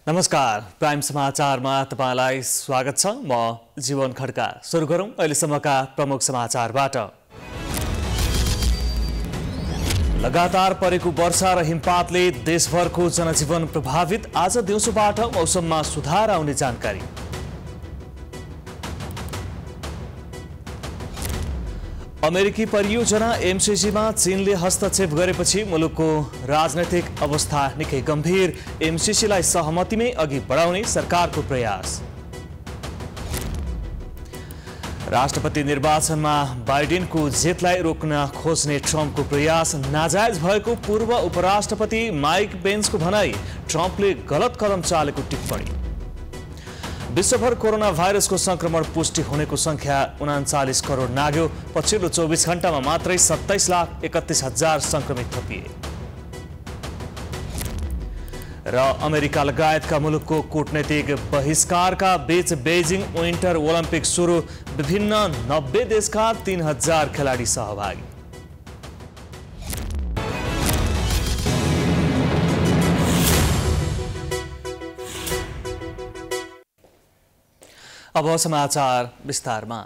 नमस्कार, प्राइम समाचारमा तपाईलाई स्वागत छ। म जीवन खड्का। सुरु गरौं अहिलेसम्मका प्रमुख समाचारबाट। लगातार परेको वर्षा र हिमपातले देशभरको जनजीवन प्रभावित। आज दिउँसोबाट मौसममा सुधार आउने जानकारी। अमेरिकी परियोजना एमसीसीमा चीनले हस्तक्षेप गरेपछि मुलुकको राजनैतिक अवस्था निकै गम्भीर। एमसीसीलाई सहमतिमै अघि बढाउने सरकारको प्रयास। राष्ट्रपति निर्वाचनमा बाइडेनको जितलाई रोक्न खोज्ने ट्रम्पको प्रयास। नाजायज भएको पूर्व उपराष्ट्रपति माइक पेन्सको भनाई। ट्रम्पले गलत कदम चालेको टिप्पणी। विश्वभर कोरोना भाइरसको संक्रमण पुष्टि हुनेको संख्या 39 करोड नाग्यो। पछिल्लो 24 घण्टामा मात्रै 27,31,000 संक्रमित थपिए। र अमेरिका लगायतका मुलुकको कूटनैतिक बहिष्कारका बीच बेजिङ विन्टर ओलम्पिक सुरु। विभिन्न 90 देशका 3000 खेलाडी सहभागी। अब समाचार विस्तारमा।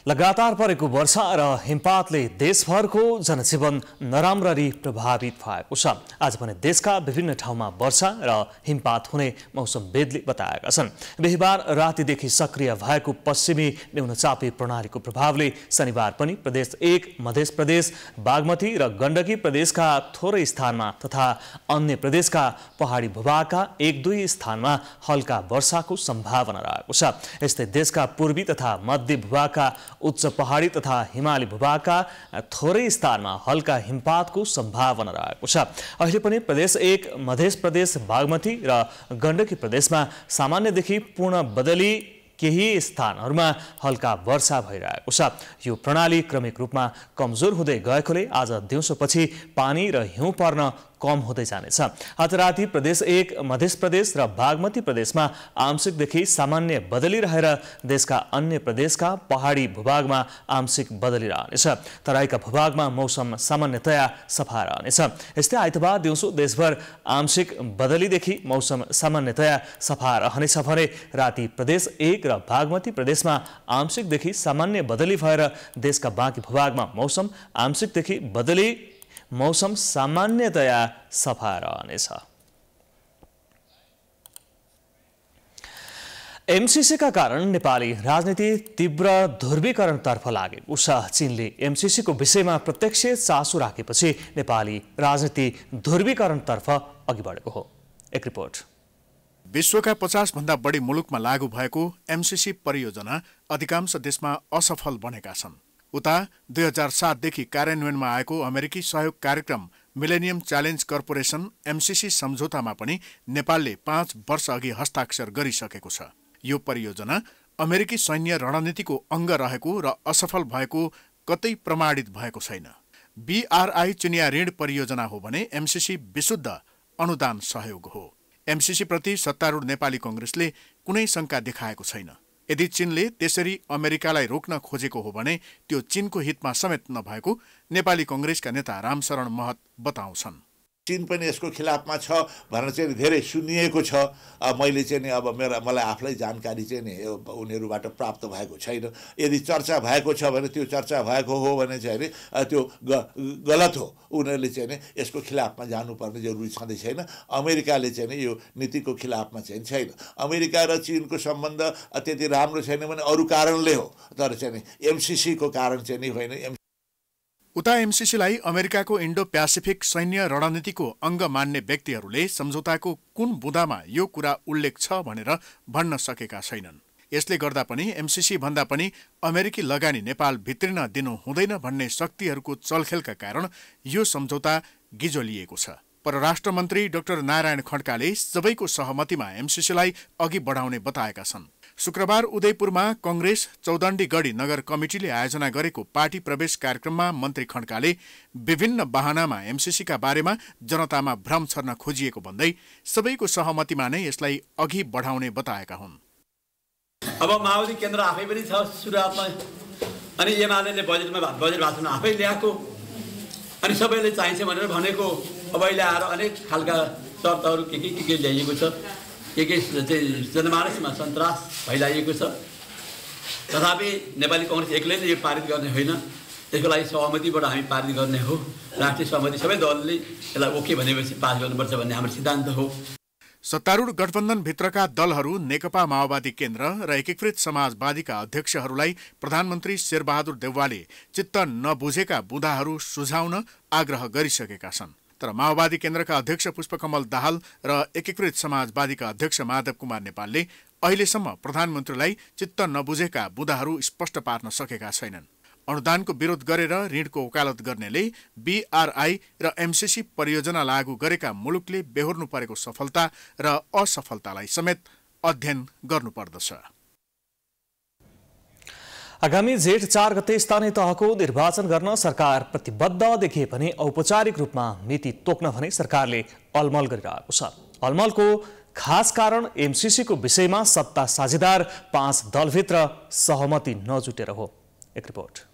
लगातार परेको वर्षा र हिमपातले देशभरको जनजीवन नराम्ररी प्रभावित भएको छ। आज पनि देशका विभिन्न ठाउँमा वर्षा र हिमपात हुने मौसमविदले बताएका छन्। बिहिबार रातिदेखि सक्रिय भएको पश्चिमी न्यूनचापी प्रणालीको प्रभावले शनिबार पनि प्रदेश 1, मध्य प्रदेश, बागमती र गण्डकी प्रदेशका थोरै स्थानमा तथा अन्य प्रदेशका पहाडी भूभागका 1-2 स्थानमा हल्का वर्षाको सम्भावना रहेको छ। यस्तै देशका पूर्वी तथा मध्य भूभागका उच्च पहाडी तथा हिमाली भूभागका थोरै स्थानमा हल्का हिमपातको सम्भावना रहेको छ। अहिले पनि प्रदेश 1, मध्य प्रदेश, बागमती र गण्डकी प्रदेशमा सामान्यदेखि पूर्ण बदली केही स्थानहरूमा हल्का वर्षा भइरहेको छ। यो प्रणाली क्रमिक रूपमा कमजोर हुँदै गएकोले आज दिउँसोपछि पानी र हिउँ पर्न कम हुँदै जानेछ। आज राति प्रदेश 1, मध्य प्रदेश र बागमती प्रदेशमा आंशिकदेखि सामान्य बदली रहेर देशका अन्य प्रदेशका पहाडी भूभागमा आंशिक बदली रहनेछ। तराईका भूभागमा मौसम सामान्यतया सफा रहनेछ। यस्तै आइतबार दिउँसो देशभर आंशिक बदलीदेखि मौसम सामान्यतया सफा रहनेछ भने राति प्रदेश 1 र बागमती प्रदेशमा आंशिकदेखि सामान्य बदली भएर देशका बाँकी भूभागमा मौसम आंशिकदेखि बदली मौसम सामान्यतया सफा रहनेछ। एमसीसीका कारण नेपाली राजनीति तीव्र ध्रुवीकरणतर्फ लागेको छ। चीनले एमसीसीको विषयमा प्रत्यक्ष चासो राखेपछि नेपाली राजनीति ध्रुवीकरणतर्फ अघि बढेको हो। एक रिपोर्ट। विश्वका 50 भन्दा बढी मुलुकमा लागू भएको एमसीसी परियोजना अधिकांश देशमा असफल बनेका छन्। उता 2007 देखि कार्यान्वयनमा आएको अमेरिकी सहयोग कार्यक्रम मिलेनियम च्यालेन्ज कर्पोरेसन एमसीसी सम्झौतामा पनि नेपालले 5 वर्ष अघि हस्ताक्षर गरिसकेको छ। यो परियोजना अमेरिकी सैन्य रणनीतिको अंग रहेको र असफल भएको कतै प्रमाणित भएको छैन। बीआरआई चिनिया ऋण परियोजना हो भने एमसीसी विशुद्ध अनुदान सहयोग हो। एमसीसी प्रति सत्तारूढ नेपाली कांग्रेसले कुनै शंका देखाएको छैन। यदि चीनले त्यसरी अमेरिकालाई रोक्न खोजेको हो भने त्यो चीनको हितमा समेत नभएको नेपाली कांग्रेसका नेता रामशरण महत बताउँछन्। चीन पनि यसको खिलाफमा छ भनेर चाहिँ धेरै सुनिएको छ। मैले चाहिँ अब मलाई आफूलाई जानकारी चाहिँ नि उनीहरूबाट प्राप्त भएको छैन। यदि चर्चा भएको छ भने त्यो चर्चा भएको हो भने चाहिँ नि त्यो गलत हो। उनीहरूले चाहिँ नि यसको खिलाफमा जानुपर्ने जरुरी छँदै छैन। अमेरिकाले चाहिँ नि यो नीतिको खिलाफमा चाहिँ छैन। अमेरिका र चीनको सम्बन्ध त्यति राम्रो छैन भने अरू कारणले हो, तर चाहिँ नि एमसीसी को कारण चाहिँ नि होइन। उता एमसीसीलाई अमेरिकाको इन्डो प्यासिफिक सैन्य रणनीतिको अंग मान्ने व्यक्तिहरूले सम्झौताको कुन बुँदामा यो कुरा उल्लेख छ भनेर भन्न सकेका छैनन्। यसले गर्दा पनि एमसीसी भन्दा पनि अमेरिकी लगानी नेपाल भित्रिन दिनु हुँदैन भन्ने शक्तिहरूको चलखेलका कारण यो सम्झौता गिजोलिएको छ। परराष्ट्र मन्त्री डाक्टर नारायण खड्काले सबैको सहमतिमा एमसीसीलाई अघि बढाउने बताएका छन्। शुक्रबार उदयपुरमा कांग्रेस चौदण्डीगढी नगर कमिटीले आयोजना गरेको पार्टी प्रवेश कार्यक्रममा मन्त्री खड्काले विभिन्न बहानामा एमसीसीका बारेमा जनतामा भ्रम छर्न खोजिएको भन्दै सबैको सहमतिमा नै यसलाई अघि बढाउने बताएका हुन्। अब माओवादी केन्द्र आफै पनि छ सुरुवातमा, अनि एमाले बजेट भाषण आफै ल्याएको, अनि सबैले चाहिन्छ भनेर भनेको अब अहिले आएर अनेक खालका शर्तहरू के ल्याइएको छ। चाहिँ जनमानसमा सन्तास फैलाइएको छ। तथापि नेपाली कांग्रेस एक्लैले यो पारित गर्ने होइन, त्यसको लागि सहमतिबाट हामी पारित गर्ने हो। राष्ट्रिय सहमति सबै दलले यसलाई ओके भनेपछि पास गर्नुपर्छ भन्ने हाम्रो सिद्धान्त हो। सत्तारूढ गठबन्धनभित्रका दलहरू नेकपा माओवादी केन्द्र र एकीकृत समाजवादीका अध्यक्षहरूलाई प्रधानमन्त्री शेरबहादुर देउवाले चित्त नबुझेका बुँदाहरू सुझाउन आग्रह गरिसकेका छन्। तर माओवादी केन्द्रका अध्यक्ष पुष्पकमल दाहाल र एकीकृत समाजवादीका अध्यक्ष माधव कुमार नेपालले अहिलेसम्म प्रधानमन्त्रीलाई चित्त नबुझेका बुँदाहरू स्पष्ट पार्न सकेका छैनन्। अनुदानको विरोध गरेर ऋणको वकालत गर्नेले BRI र MCC परियोजना लागू गरेका मुलुकले बेहोर्नु परेको सफलता र असफलतालाई समेत अध्ययन गर्नुपर्दछ। आगामी जेठ 4 गते स्थानीय तहको निर्वाचन गर्न सरकार प्रतिबद्ध देखिए पनि औपचारिक रूपमा मिति तोक्न भने सरकारले अलमल गरिरहेको छ। अलमलको खास कारण MCC को विषयमा सत्ता साझेदार 5 दलभित्र सहमति नजुटेर हो। एक रिपोर्ट।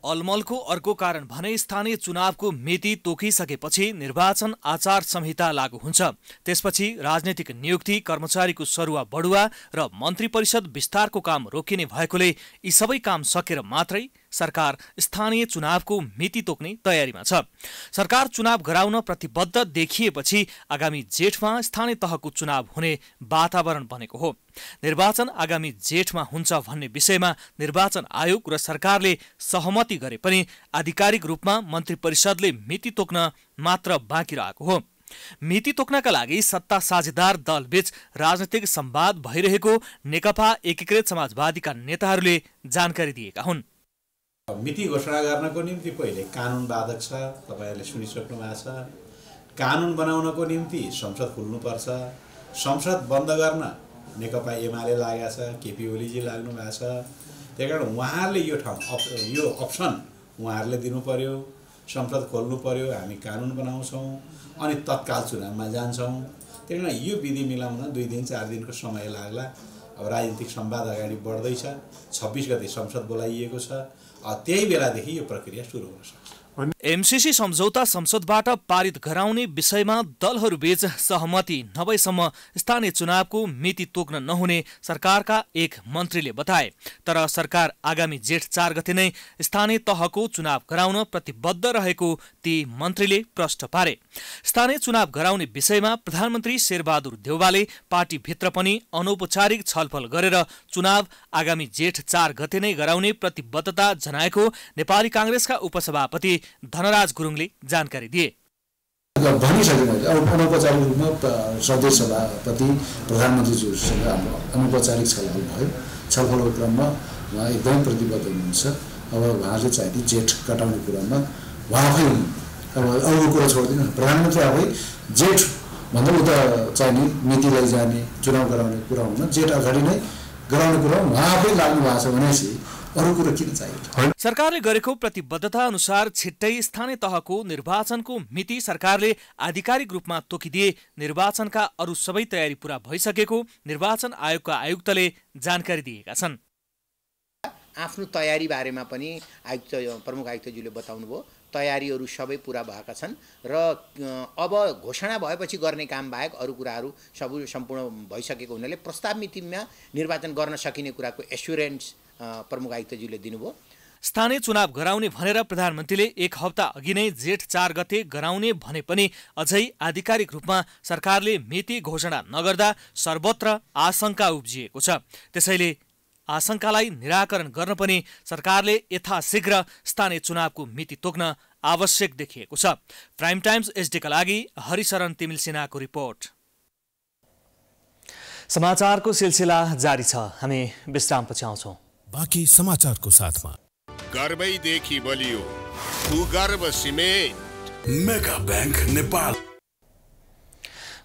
अलमलको अर्को कारण भने स्थानीय चुनावको मिति तोकिसकेपछि निर्वाचन आचार संहिता लागू हुन्छ। त्यसपछि राजनीतिक नियुक्ति, कर्मचारीको सरुवा बढुवा र मन्त्री परिषद विस्तारको काम रोकिने भएकोले यी सबै काम सकेर मात्रै सरकार स्थानीय चुनावको मिति तोक्ने तयारीमा छ। सरकार चुनाव गराउन प्रतिबद्ध देखिएपछि आगामी जेठमा स्थानीय तहको चुनाव हुने वातावरण बनेको हो। निर्वाचन आगामी जेठमा हुन्छ भन्ने विषयमा निर्वाचन आयोग र सरकारले सहमति गरे पनि आधिकारिक रूपमा मन्त्री परिषदले मिति तोक्न मात्र बाँकी रहेको हो। मिति तोक्नका लागि सत्ता साझेदार दलबीच राजनीतिक संवाद भइरहेको नेकपा एकीकृत समाजवादीका नेताहरूले जानकारी दिएका हुन्। मिति घोषणा गर्नको निम्ति पहिले कानुन बाधक छ, तपाईहरुले सुनिसक्नु भएको छ। कानुन बनाउनको निम्ति संसद खुल्नुपर्छ। संसद बन्द गर्न नेकपा एमाले लागेको छ, केपी ओलीजी लाग्नु भएको छ। त्यसैकारण उहाँहरूले यो अप्सन उहाँहरूले दिनु पर्यो। संसद खोल्नु पर्यो, हामी कानुन बनाउँछौँ अनि तत्काल चुनावमा जान्छौँ। त्यसैकारण यो विधि मिलाउन 2 दिन 4 दिनको समय लाग्ला। अब राजनीतिक संवाद अगाडि बढ्दैछ। 26 गते संसद बोलाइएको छ। त्यही बेलादेखि यो प्रक्रिया सुरु हुन सक्छ। MCC सम्झौता संसदबाट पारित गराउने विषयमा दलहरूबीच सहमति नभएसम्म स्थानीय चुनावको मिति तोक्न नहुने सरकारका एक मन्त्रीले बताए। तर सरकार आगामी जेठ 4 गते नै स्थानीय तहको चुनाव गराउन प्रतिबद्ध रहेको ती मन्त्रीले प्रश्न पारे। स्थानीय चुनाव गराउने विषयमा प्रधानमन्त्री शेरबहादुर देउवाले पार्टीभित्र पनि अनौपचारिक छलफल गरेर चुनाव आगामी जेठ 4 गते नै गराउने प्रतिबद्धता जनाएको नेपाली कांग्रेसका उपसभापति धनराज गुरुङले जानकारी दिए। अनौपचारिक रूपमा सदस्य सभापति प्रधानमन्त्रीज्यूसँग हाम्रो अनौपचारिक छलफल भयो। छलफलको क्रममा उहाँ एकदमै प्रतिबद्ध हुनुहुन्छ। अब उहाँले चाहिँ जेठ कटाउने कुरामा उहाँ आफै अब अरूको कुरा छोडिदिनु, प्रधानमन्त्री आफै जेठ भन्दा उता चाहिँ मिति लैजाने चुनाव गराउने कुरा हुन जेठ अगाडि नै गराउने कुरा उहाँ आफै लाग्नु भएको छ भनेपछि अरू कुरा किन चाहियो? सरकारले गरेको प्रतिबद्धता अनुसार छिट्टै स्थानीय तहको निर्वाचनको मिति सरकारले आधिकारिक रूपमा तोकिदिए निर्वाचनका अरू सबै तयारी पूरा भइसकेको निर्वाचन आयोगका आयुक्तले जानकारी दिएका छन्। आफ्नो तयारी बारेमा पनि प्रमुख आयुक्तज्यूले बताउनुभयो। तयारीहरू सबै पूरा भएका छन् र अब घोषणा भएपछि गर्ने काम बाहेक अरू कुराहरू सबै सम्पूर्ण भइसकेको हुनाले प्रस्ताव मितिमा निर्वाचन गर्न सकिने कुराको एस्युरेन्स प्रमुख आयुक्तज्यूले दिनुभयो। स्थानीय चुनाव गराउने भनेर प्रधानमन्त्रीले 1 हप्ता अघि नै जेठ 4 गते गराउने भने पनि अझै आधिकारिक रूपमा सरकारले मिति घोषणा नगर्दा सर्वत्र आशंका उब्जिएको छ। त्यसैले आशंकालाई निराकरण गर्न पनि सरकारले यथाशीघ्र स्थानीय चुनावको मिति तोक्न आवश्यक देखिएको छ। प्राइम टाइम्स एचडीका लागि हरिशरण तिमिलसिनाको रिपोर्ट। समाचारको सिलसिला जारी छ। हामी विश्रामपछि आउँछौँ। बाँकी समाचारको साथमा गर्वैदेखि बलियो सुगर्व सिमेन्ट मेगा बैंक नेपाल।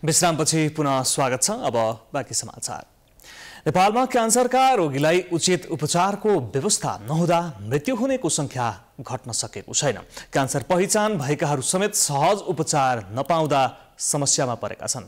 विश्रामपछि पुनः स्वागत छ। अब बाँकी समाचार। नेपालमा क्यान्सरका रोगीलाई उचित उपचारको व्यवस्था नहुँदा मृत्यु हुनेको संख्या घट्न सकेको छैन। क्यान्सर पहिचान भएकाहरू समेत सहज उपचार नपाउँदा समस्यामा परेका छन्।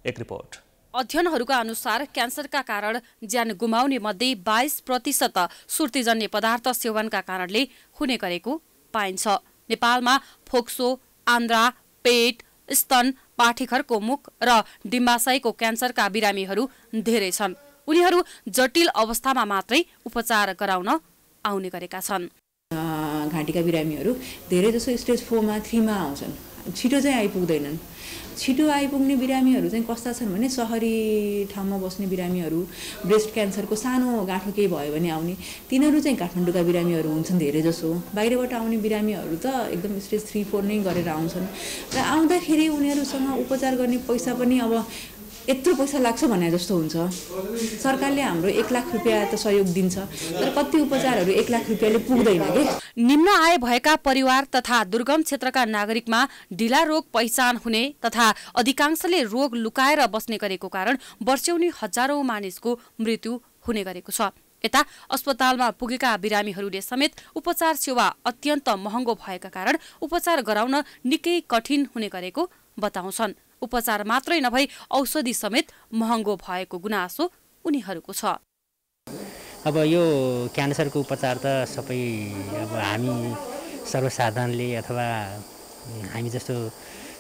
एक रिपोर्ट। अध्ययनहरूका अनुसार क्यान्सरका कारण ज्यान गुमाउने मध्ये 22% सुर्तीजन्य पदार्थ सेवनका कारणले हुने गरेको पाइन्छ। नेपालमा फोक्सो, आन्द्रा, पेट, स्तन, पाठेघरको मुख र डिम्बाशयको क्यान्सरका बिरामीहरू धेरै छन्। उनीहरू जटिल अवस्थामा मात्रै उपचार गराउन आउने गरेका छन्। घाँटीका बिरामीहरू धेरै जसो स्टेज 4 मा 3 मा आउँछन्, छिटो चाहिँ आइपुग्दैनन्। छिटो आइपुग्ने बिरामीहरू चाहिँ कस्ता छन् भने सहरी ठाउँमा बस्ने बिरामीहरू, ब्रेस्ट क्यान्सरको सानो गाँठो केही भयो भने आउने, तिनीहरू चाहिँ काठमाडौँका बिरामीहरू हुन्छन् धेरै जसो। बाहिरबाट आउने बिरामीहरू त एकदम स्टेज 3, 4 नै गरेर आउँछन् र आउँदाखेरि उनीहरूसँग उपचार गर्ने पैसा पनि अब यत्रो पैसा लाग्छ भने जस्तो हुन्छ। सरकारले हाम्रो 1 लाख रुपियाँ त सहयोग दिन्छ, तर कति उपचारहरू 1 लाख रुपियाँले पुग्दैन के। निम्न आय भएका परिवार तथा दुर्गम क्षेत्रका नागरिकमा ढिला रोग पहिचान हुने तथा अधिकांशले रोग लुकाएर बस्ने गरेको कारण वर्षौनी हजारौं मानिसको मृत्यु हुने गरेको छ। यता अस्पतालमा पुगेका बिरामीहरूले समेत उपचार सेवा अत्यन्त महँगो भएका कारण उपचार गराउन निकै कठिन हुने गरेको बताउँछन्। उपचार मात्रै नभई औषधि समेत महँगो भएको गुनासो उनीहरूको छ। अब यो क्यान्सरको उपचार त सबै अब हामी सर्वसाधारणले अथवा हामी जस्तो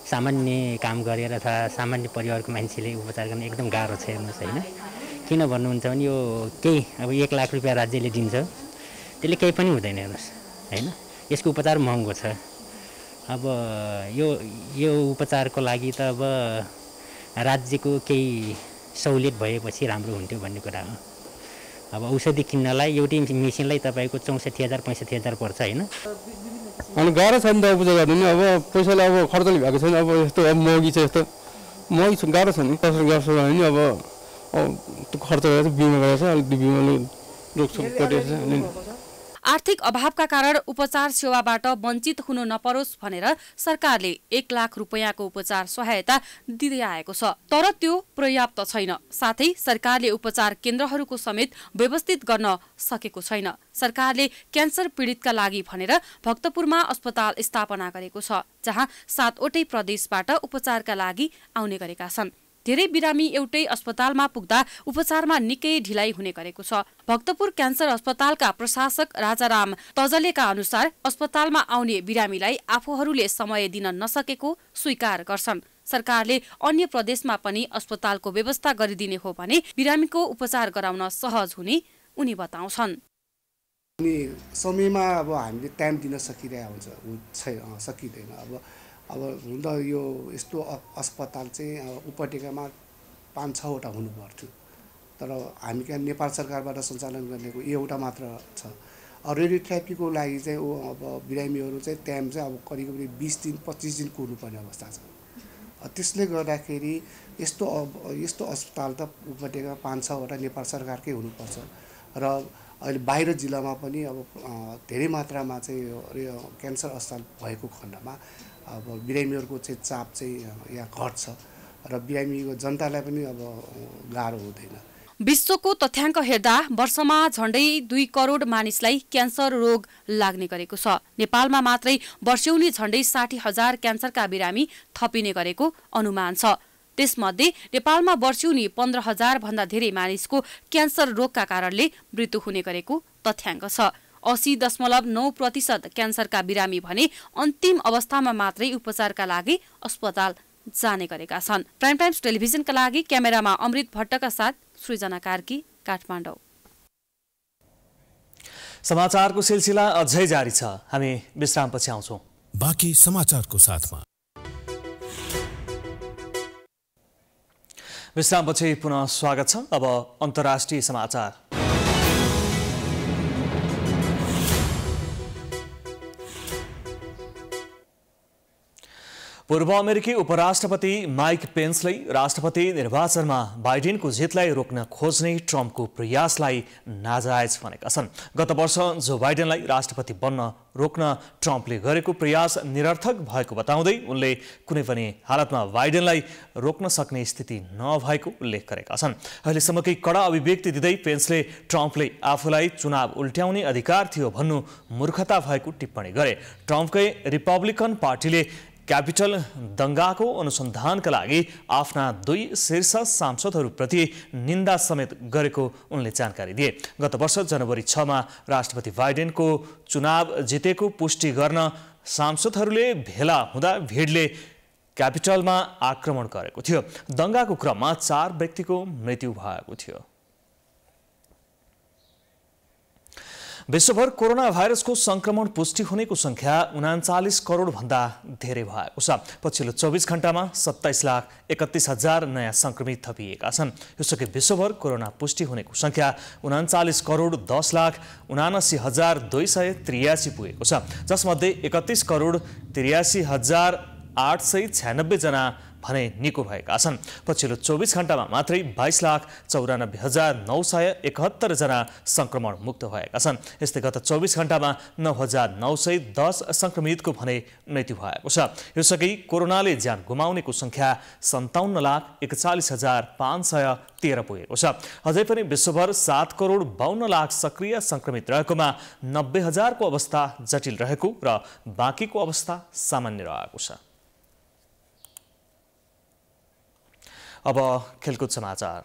सामान्य काम गरेर अथवा सामान्य परिवारको मान्छेले उपचार गर्न एकदम गाह्रो छ। हेर्नुहोस् होइन, किन भन्नुहुन्छ भने यो केही अब 1 लाख रुपियाँ राज्यले दिन्छ, त्यसले केही पनि हुँदैन। हेर्नुहोस् होइन, यसको उपचार महँगो छ। अब यो उपचारको लागि त अब राज्यको केही सहुलियत भएपछि राम्रो हुन्थ्यो भन्ने कुरा हो। अब औषधि किन्नलाई एउटै मेसिनलाई तपाईँको 64,000 65,000 पर्छ होइन। अनि गाह्रो छ नि त उपचार गर्नु। अब पैसाले अब खर्चले भएको छैन। अब यस्तो अब महँगी छ, यस्तो महँगी छ, गाह्रो छ नि। कसरी गर्छ भने अब त्यो खर्च गरेर बिमा गरेछ, अलिक बिमाले रोकथाम गरिरहेछ। आर्थिक अभावका कारण उपचार सेवाबाट वञ्चित हुनु नपरोस् भनेर सरकारले 1 लाख रुपियाँको उपचार सहायता दिँदै आएको छ, तर त्यो पर्याप्त छैन। साथै सरकारले उपचार केन्द्रहरूको समेत व्यवस्थित गर्न सकेको छैन। सरकारले क्यान्सर पीडितका लागि भनेर भक्तपुरमा अस्पताल स्थापना गरेको छ, जहाँ 7वटै प्रदेशबाट उपचारका लागि आउने गरेका छन्। धेरै बिरामी एउटै अस्पतालमा पुग्दा उपचारमा निकै ढिलाइ हुने गरेको छ। भक्तपुर क्यान्सर अस्पतालका प्रशासक राजाराम तजलेका अनुसार अस्पतालमा आउने बिरामीलाई आफूहरूले समय दिन नसकेको स्वीकार गर्छन्। सरकारले अन्य प्रदेशमा पनि अस्पतालको व्यवस्था गरिदिने हो भने बिरामीको उपचार गराउन सहज हुने उनी बताउँछन्। समयमा अब हामीले टाइम दिन सकिरहेको हुन्छ, सकिँदैन। अब हुन त यो यस्तो अस्पताल चाहिँ उपत्यकामा 5-6 वटा हुनुपर्थ्यो, तर हामी कहाँ नेपाल सरकारबाट सञ्चालन गर्नेको एउटा मात्र छ। रेडियोथेरापीको लागि चाहिँ अब बिरामीहरू चाहिँ टाइम चाहिँ अब करिब 20 दिन 25 दिन कुर्नुपर्ने अवस्था छ। त्यसले गर्दाखेरि यस्तो अस्पताल त उपत्यकामा 5-6 वटा नेपाल सरकारकै हुनुपर्छ र अहिले बाहिर जिल्लामा पनि अब धेरै मात्रामा चाहिँ क्यान्सर अस्पताल भएको खण्डमा अब बिरामीहरूको चाहिँ चाप चाहिँ यहाँ घट्छ र बिरामीको जनतालाई पनि अब गाह्रो हुँदैन। विश्वको तथ्याङ्क हेर्दा वर्षमा झण्डै 2 करोड मानिसलाई क्यान्सर रोग लाग्ने गरेको छ। नेपालमा मात्रै वर्षौनी झण्डै 60,000 क्यान्सरका बिरामी थपिने गरेको अनुमान छ। त्यसमध्ये नेपालमा वर्षौनी 15,000 भन्दा धेरै मानिसको क्यान्सर रोगका कारणले मृत्यु हुने गरेको तथ्याङ्क छ। 80.9% क्यान्सरका बिरामी भने अन्तिम अवस्थामा मात्रै उपचारका लागि अस्पताल जाने गरेका छन्। प्राइम टाइम्स टेलिभिजनका लागि क्यामेरामा अमृत भट्टका साथ सृजना कार्की, काठमाडौँ। समाचारको सिलसिला अझै जारी छ, हामी विश्रामपछि आउँछौँ। बाँकी समाचारको साथमा विश्रामपछि पुनः स्वागत छ। अब अन्तर्राष्ट्रिय समाचार। पूर्व अमेरिकी उपराष्ट्रपति माइक पेन्सले राष्ट्रपति निर्वाचनमा बाइडेनको जितलाई रोक्न खोज्ने ट्रम्पको प्रयासलाई नाजायज भनेका छन्। गत वर्ष जो बाइडेनलाई राष्ट्रपति बन्न रोक्न ट्रम्पले गरेको प्रयास निरर्थक भएको बताउँदै उनले कुनै पनि हालतमा बाइडेनलाई रोक्न सक्ने स्थिति नभएको उल्लेख गरेका छन्। अहिलेसम्मकै कडा अभिव्यक्ति दिँदै पेन्सले ट्रम्पले आफूलाई चुनाव उल्ट्याउने अधिकार थियो भन्नु मूर्खता भएको टिप्पणी गरे। ट्रम्पकै रिपब्लिकन पार्टीले क्यापिटल दंगाको अनुसन्धानका लागि आफ्ना 2 शीर्ष सांसदहरूप्रति निन्दा समेत गरेको उनले जानकारी दिए। गत वर्ष जनवरी 6 मा राष्ट्रपति बाइडेनको चुनाव जितेको पुष्टि गर्न सांसदहरूले भेला हुँदा भिडले क्यापिटलमा आक्रमण गरेको थियो। दंगाको क्रममा 4 व्यक्तिको मृत्यु भएको थियो। विश्वभर कोरोना भाइरसको संक्रमण पुष्टि हुनेको संख्या 39 करोड भन्दा धेरै भएको छ। पछिल्लो 24 घण्टामा 27,31,000 नयाँ संक्रमित थपिएका छन्। यसअघि विश्वभर कोरोना पुष्टि हुनेको संख्या 39 करोड 10,79,283 पुगेको छ, जसमध्ये 31 करोड 83,896 जना भने निको भएका छन्। पछिल्लो 24 घण्टामा मात्रै 22,94,971 जना संक्रमण मुक्त भएका छन्। यस्तै गत 24 घण्टामा 9,910 संक्रमितको भने मृत्यु भएको छ। यसअघि कोरोनाले ज्यान गुमाउनेको संख्या 57,41,513 पुगेको छ। अझै पनि विश्वभर 7 करोड 52 लाख सक्रिय संक्रमित रहेकोमा 90,000 को अवस्था जटिल रहेको र बाँकीको अवस्था सामान्य रहेको छ। अब खेलकुद समाचार।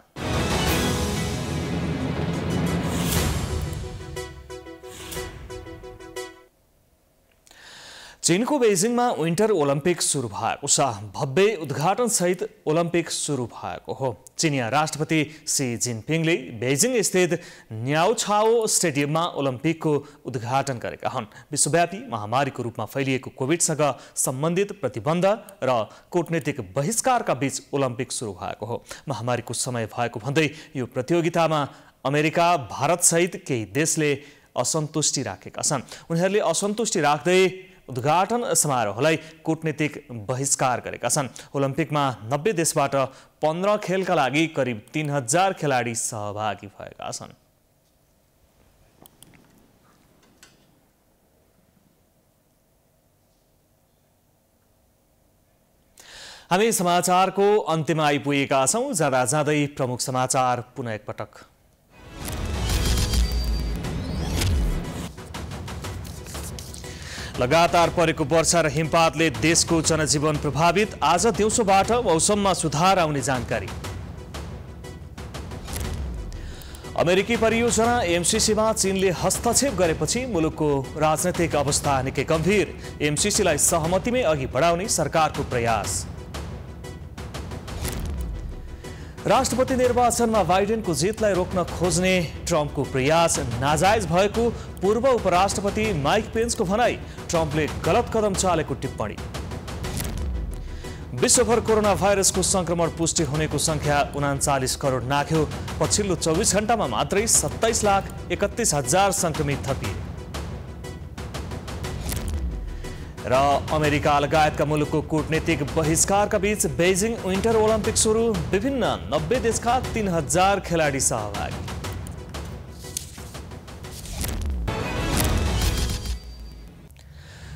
चीनको बेजिङमा विन्टर ओलम्पिक सुरु भएको छ। भव्य उद्घाटन सहित ओलम्पिक सुरु भएको हो। चीनिया राष्ट्रपति सी जिनपिङले बेजिङ स्थित न्याओछाओ स्टेडियममा ओलम्पिकको उद्घाटन गरेका हुन्। विश्वव्यापी महामारीको रूपमा फैलिएको कोभिडसँग सम्बन्धित प्रतिबन्ध र कूटनीतिक बहिष्कारका बीच ओलम्पिक सुरु भएको हो। महामारीको समय भएको भन्दै यो प्रतियोगितामा अमेरिका, भारत सहित केही देशले असन्तुष्टि राखेका छन्। उनीहरूले असन्तुष्टि राख्दै उद्घाटन समारोहलाई कूटनीतिक बहिष्कार गरेका छन्। ओलम्पिकमा 90 देशबाट 15 खेलका लागि करिब 3000 खेलाडी सहभागी भएका छन्। हामी समाचारको अन्त्यमा आइपुगेका छौं। जाँदा जाँदै प्रमुख समाचार पुनः एकपटक। लगातार परेको वर्षा र हिमपातले देशको जनजीवन प्रभावित। आज दिउँसोबाट मौसममा सुधार आउने जानकारी। अमेरिकी परियोजना एमसीसीमा चीनले हस्तक्षेप गरेपछि मुलुकको राजनैतिक अवस्था निकै गम्भीर। एमसीसीलाई सहमतिमै अघि बढाउने सरकारको प्रयास। राष्ट्रपति निर्वाचनमा बाइडेनको जितलाई रोक्न खोज्ने ट्रम्पको प्रयास नाजायज भएको पूर्व उपराष्ट्रपति माइक पेन्सको भनाई। ट्रम्पले गलत कदम चालेको टिप्पणी। विश्वभर कोरोना भाइरसको संक्रमण पुष्टि हुनेको संख्या 39 करोड नाघ्यो। पछिल्लो 24 घण्टामा मात्रै 27,31,000 संक्रमित थपिए। र अमेरिका लगायतका मुलुकको कूटनीतिक बहिष्कारका बीच बेजिङ विन्टर ओलम्पिक सुरु। विभिन्न 90 देशका 3000 खेलाडी सहभागी।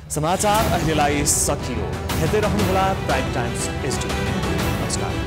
समाचार अहिलेलाई सकियो। हेर्दै रहनुहोला प्राइम टाइम्स HD। नमस्कार।